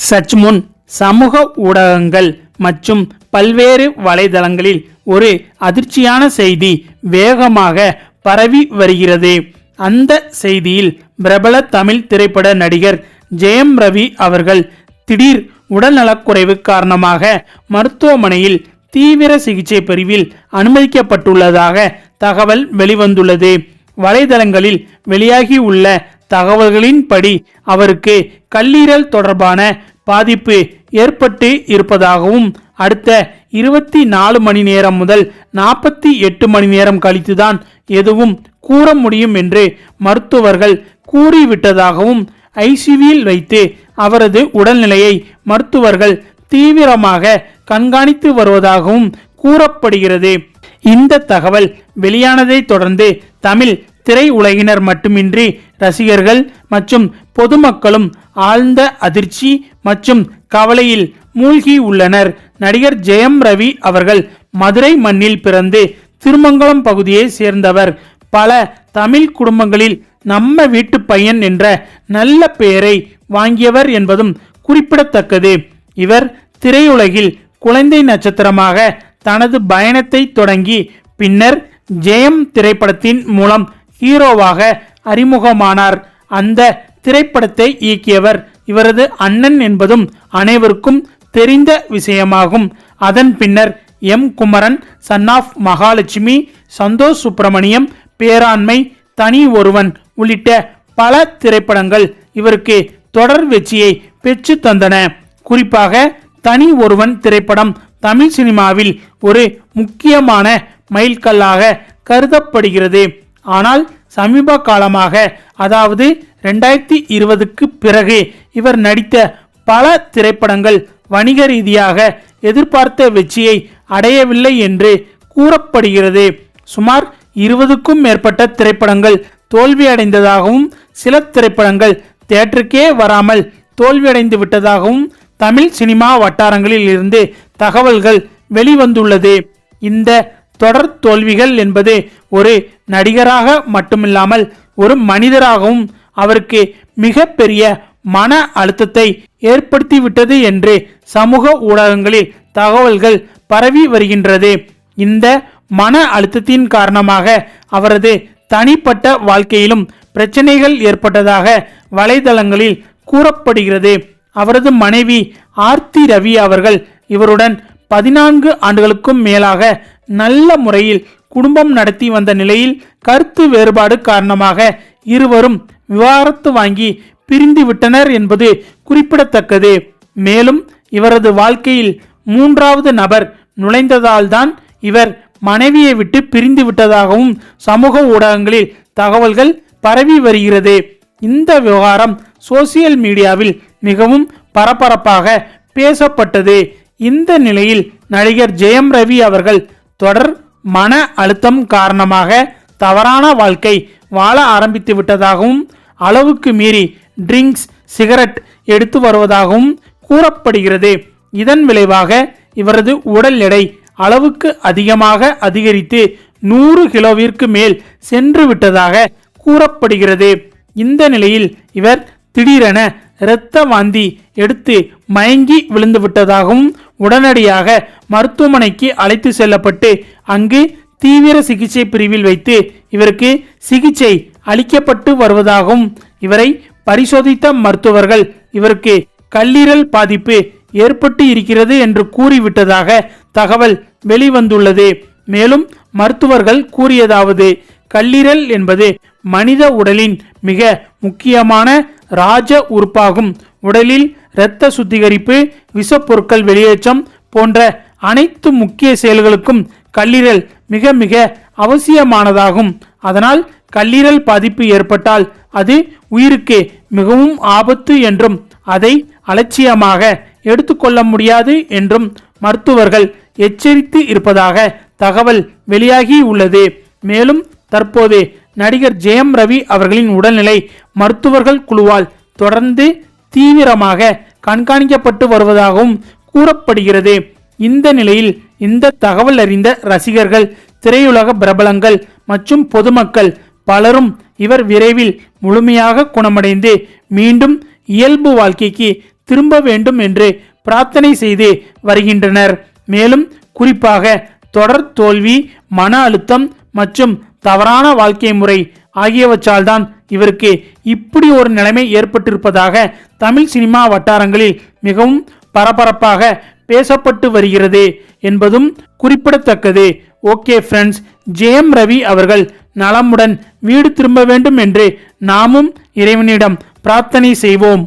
சற்று முன் சமூக ஊடகங்கள் மற்றும் பல்வேறு வலைதளங்களில் ஒரு அதிர்ச்சியான செய்தி வேகமாக பரவி வருகிறது. அந்த செய்தியில் பிரபல தமிழ் திரைப்பட நடிகர் ஜெயம் ரவி அவர்கள் திடீர் உடல்நலக்குறைவு காரணமாக மருத்துவமனையில் தீவிர சிகிச்சை பிரிவில் அனுமதிக்கப்பட்டுள்ளதாக தகவல் வெளிவந்துள்ளது. வலைதளங்களில் வெளியாகியுள்ள தகவல்களின்படி அவருக்கு கல்லீரல் தொடர்பான பாதிப்பு ஏற்பட்டு இருப்பதாகவும் அடுத்த 24 மணி நேரம் முதல் 48 மணி நேரம் கழித்துதான் எதுவும் கூற முடியும் என்று மருத்துவர்கள் கூறிவிட்டதாகவும் ஐசியூவில் வைத்து அவரது உடல்நிலையை மருத்துவர்கள் தீவிரமாக கண்காணித்து வருவதாகவும் கூறப்படுகிறது. இந்த தகவல் வெளியானதை தொடர்ந்து தமிழ் திரையுலகினர் மட்டுமின்றி ரசிகர்கள் மற்றும் பொதுமக்களும் ஆழ்ந்த அதிர்ச்சி மற்றும் கவலையில் மூழ்கி உள்ளனர். நடிகர் ஜெயம் ரவி அவர்கள் மதுரை மண்ணில் பிறந்து திருமங்கலம் பகுதியை சேர்ந்தவர். பல தமிழ் குடும்பங்களில் நம்ம வீட்டு பையன் என்ற நல்ல பெயரை வாங்கியவர் என்பதும் குறிப்பிடத்தக்கது. இவர் திரையுலகில் குழந்தை நட்சத்திரமாக தனது பயணத்தை தொடங்கி பின்னர் ஜெயம் திரைப்படத்தின் மூலம் ஹீரோவாக அறிமுகமானார். அந்த திரைப்படத்தை இயக்கியவர் இவரது அண்ணன் என்பதும் அனைவருக்கும் தெரிந்த விஷயமாகும். அதன் பின்னர் M Kumaran, son of Mahalakshmi, Santhosh Subramaniam, Peranmai, Thani Oruvan உள்ளிட்ட பல திரைப்படங்கள் இவருக்கு தொடர் வெற்றியை பெற்று தந்தன. குறிப்பாக தனி ஒருவன் திரைப்படம் தமிழ் சினிமாவில் ஒரு முக்கியமான மைல்கல்லாக கருதப்படுகிறது. ஆனால் சமீப காலமாக அதாவது 2020க்கு பிறகு இவர் நடித்த பல திரைப்படங்கள் வணிக ரீதியாக எதிர்பார்த்த வெற்றியை அடையவில்லை என்று கூறப்படுகிறது. சுமார் 20க்கும் மேற்பட்ட திரைப்படங்கள் தோல்வியடைந்ததாகவும் சில திரைப்படங்கள் தியேட்டருக்கே வராமல் தோல்வியடைந்து விட்டதாகவும் தமிழ் சினிமா வட்டாரங்களில் இருந்து தகவல்கள் வெளிவந்துள்ளது. இந்த தொடர் தோல்விகள் என்பது ஒரு நடிகராக மட்டுமில்லாமல் ஒரு மனிதராகவும் அவருக்கு மிக பெரிய மன அழுத்தத்தை ஏற்படுத்திவிட்டது என்று சமூக ஊடகங்களில் தகவல்கள் பரவி வருகின்றது. இந்த மன அழுத்தத்தின் காரணமாக அவரது தனிப்பட்ட வாழ்க்கையிலும் பிரச்சனைகள் ஏற்பட்டதாக வலைதளங்களில் கூறப்படுகிறது. அவரது மனைவி ஆர்த்தி ரவி அவர்கள் இவருடன் 14 ஆண்டுகளுக்கும் மேலாக நல்ல முறையில் குடும்பம் நடத்தி வந்த நிலையில் கருத்து வேறுபாடு காரணமாக இருவரும் விவாகரத்து வாங்கி பிரிந்து விட்டனர் என்பது குறிப்பிடத்தக்கது. மேலும் இவரது வாழ்க்கையில் 3வது நபர் நுழைந்ததால்தான் இவர் மனைவியை விட்டு பிரிந்து விட்டதாகவும் சமூக ஊடகங்களில் தகவல்கள் பரவி வருகிறது. இந்த விவகாரம் சோசியல் மீடியாவில் மிகவும் பரபரப்பாக பேசப்பட்டது. இந்த நிலையில் நடிகர் ஜெயம் ரவி அவர்கள் தொடர் மன அழுத்தம் காரணமாக தவறான வாழ்க்கை வாழ ஆரம்பித்து விட்டதாகவும் அளவுக்கு மீறி ட்ரிங்க்ஸ், சிகரெட் எடுத்து வருவதாகவும் கூறப்படுகிறது. இதன் விளைவாக இவரது உடல் எடை அளவுக்கு அதிகமாக அதிகரித்து 100 கிலோவிற்கு மேல் சென்று விட்டதாக கூறப்படுகிறது. இந்த நிலையில் இவர் திடீரென இரத்த வாந்தி எடுத்து மயங்கி விழுந்து விட்டதாகவும் உடனடியாக மருத்துவமனைக்கு அழைத்து செல்லப்பட்டு அங்கு தீவிர சிகிச்சை பிரிவில் வைத்து இவருக்கு சிகிச்சை அளிக்கப்பட்டு வருவதாகவும் இவரை பரிசோதித்த மருத்துவர்கள் இவருக்கு கல்லீரல் பாதிப்பு ஏற்பட்டு இருக்கிறது என்று கூறிவிட்டதாக தகவல் வெளிவந்துள்ளது. மேலும் மருத்துவர்கள் கூறியதாவது, கல்லீரல் என்பது மனித உடலின் மிக முக்கியமான ராஜ உறுப்பாகும். உடலில் இரத்த சுத்திகரிப்பு, விஷப்பொருட்கள் வெளியேற்றம் போன்ற அனைத்து முக்கிய செயல்களுக்கும் கல்லீரல் மிக மிக அவசியமானதாகும். அதனால் கல்லீரல் பாதிப்பு ஏற்பட்டால் அது உயிருக்கு மிகவும் ஆபத்து என்றும் அதை அலட்சியமாக எடுத்துக்கொள்ள முடியாது என்றும் மருத்துவர்கள் எச்சரித்து இருப்பதாக தகவல் வெளியாகி உள்ளது. மேலும் தற்போது நடிகர் ஜெயம் ரவி அவர்களின் உடல்நிலை மருத்துவர்கள் குழுவால் தொடர்ந்து தீவிரமாக கண்காணிக்கப்பட்டு வருவதாகவும் கூறப்படுகிறது. இந்த நிலையில் இந்த தகவல் அறிந்த ரசிகர்கள், திரையுலக பிரபலங்கள் மற்றும் பொதுமக்கள் பலரும் இவர் விரைவில் முழுமையாக குணமடைந்து மீண்டும் இயல்பு வாழ்க்கைக்கு திரும்ப வேண்டும் என்று பிரார்த்தனை செய்து வருகின்றனர். மேலும் குறிப்பாக தொடர் தோல்வி, மன அழுத்தம் மற்றும் தவறான வாழ்க்கை முறை ஆகியவற்றால் தான் இவருக்கு இப்படி ஒரு நிலைமை ஏற்பட்டிருப்பதாக தமிழ் சினிமா வட்டாரங்களில் மிகவும் பரபரப்பாக பேசப்பட்டு வருகிறது என்பதும் குறிப்பிடத்தக்கது. ஓகே ஃப்ரெண்ட்ஸ், ஜெயம் ரவி அவர்கள் நலமுடன் வீடு திரும்ப வேண்டும் என்று நாமும் இறைவனிடம் பிரார்த்தனை செய்வோம்.